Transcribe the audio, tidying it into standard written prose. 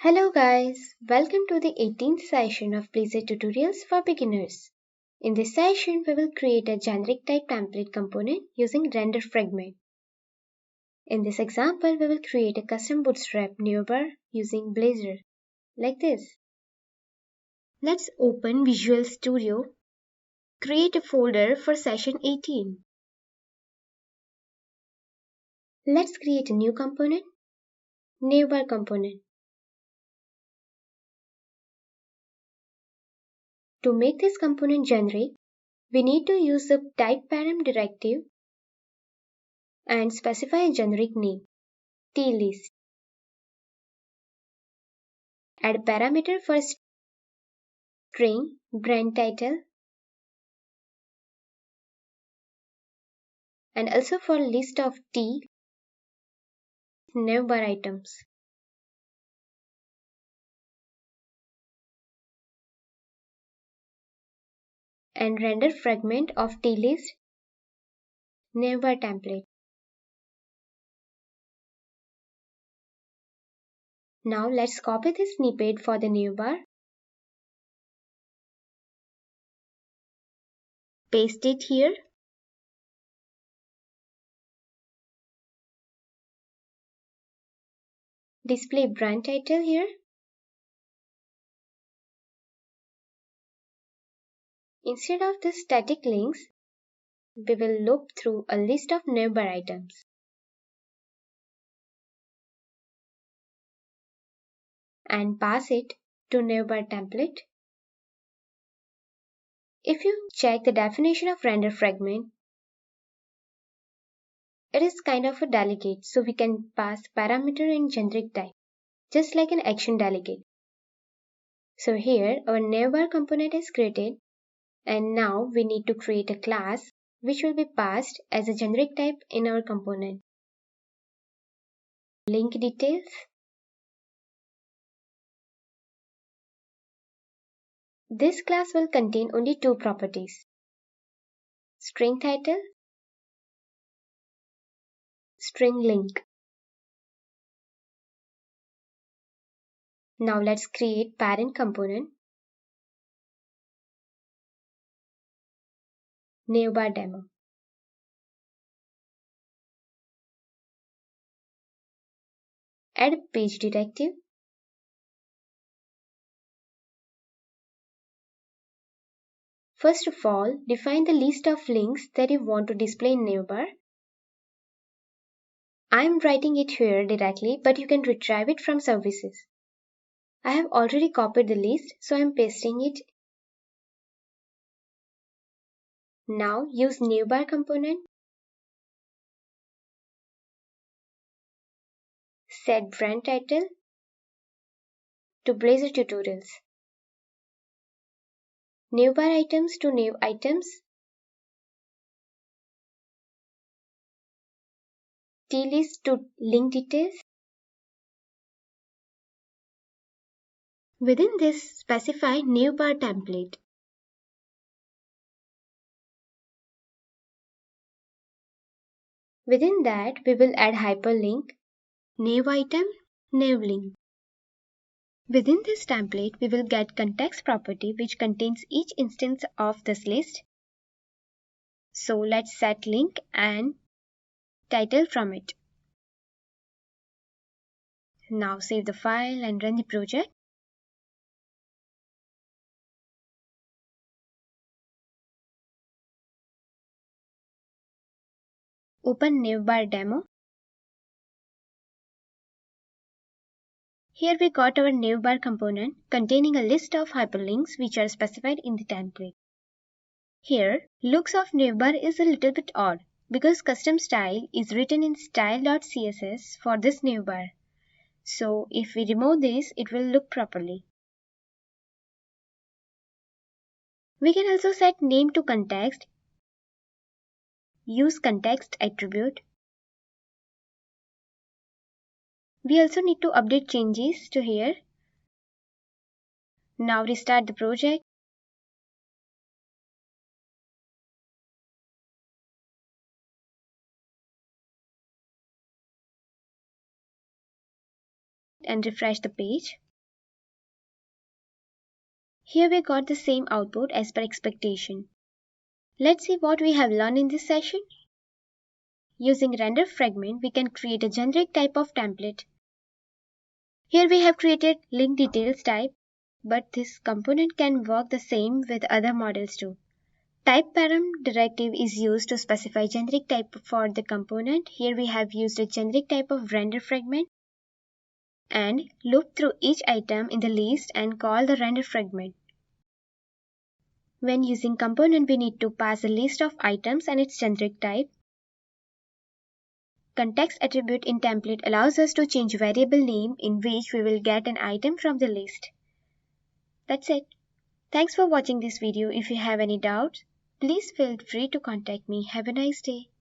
Hello guys, welcome to the 18th session of Blazor tutorials for beginners. In this session, we will create a generic type template component using render fragment. In this example, we will create a custom bootstrap navbar using Blazor, like this. Let's open Visual Studio. Create a folder for session 18. Let's create a new component, navbar component. To make this component generic, we need to use the type param directive and specify a generic name, tlist. Add a parameter for string brand title and also for list of t navbar items. And render fragment of tlist navbar template. Now let's copy this snippet for the navbar. Paste it here. Display brand title here. Instead of the static links, we will loop through a list of navbar items. And pass it to navbar template. If you check the definition of render fragment, it is kind of a delegate, so we can pass parameter in generic type, just like an action delegate. So here our navbar component is created, and now we need to create a class which will be passed as a generic type in our component. Link details. This class will contain only two properties: string title, string link. Now let's create parent component, navbar demo. Add a page directive. First of all, define the list of links that you want to display in navbar. I am writing it here directly, but you can retrieve it from services. I have already copied the list, so I am pasting it. Now use navbar component. Set brand title to Blazor tutorials. Navbar items to nav items. Tlist to link details. Within this, specify navbar template. Within that, we will add hyperlink, nav item, nav link. Within this template, we will get context property which contains each instance of this list. So let's set link and title from it. Now save the file and run the project. Open navbar demo. Here we got our navbar component containing a list of hyperlinks which are specified in the template. Here, looks of navbar is a little bit odd because custom style is written in style.css for this navbar. So if we remove this, it will look properly. We can also set name to context, use context attribute. We also need to update changes to here. Now restart the project. And refresh the page. Here we got the same output as per expectation. Let's see what we have learned in this session. Using render fragment, we can create a generic type of template. Here we have created link details type, but this component can work the same with other models too. Type param directive is used to specify generic type for the component. Here we have used a generic type of render fragment and loop through each item in the list and call the render fragment. When using component, we need to pass a list of items and its generic type. Context attribute in template allows us to change variable name in which we will get an item from the list. That's it. Thanks for watching this video. If you have any doubts, please feel free to contact me. Have a nice day.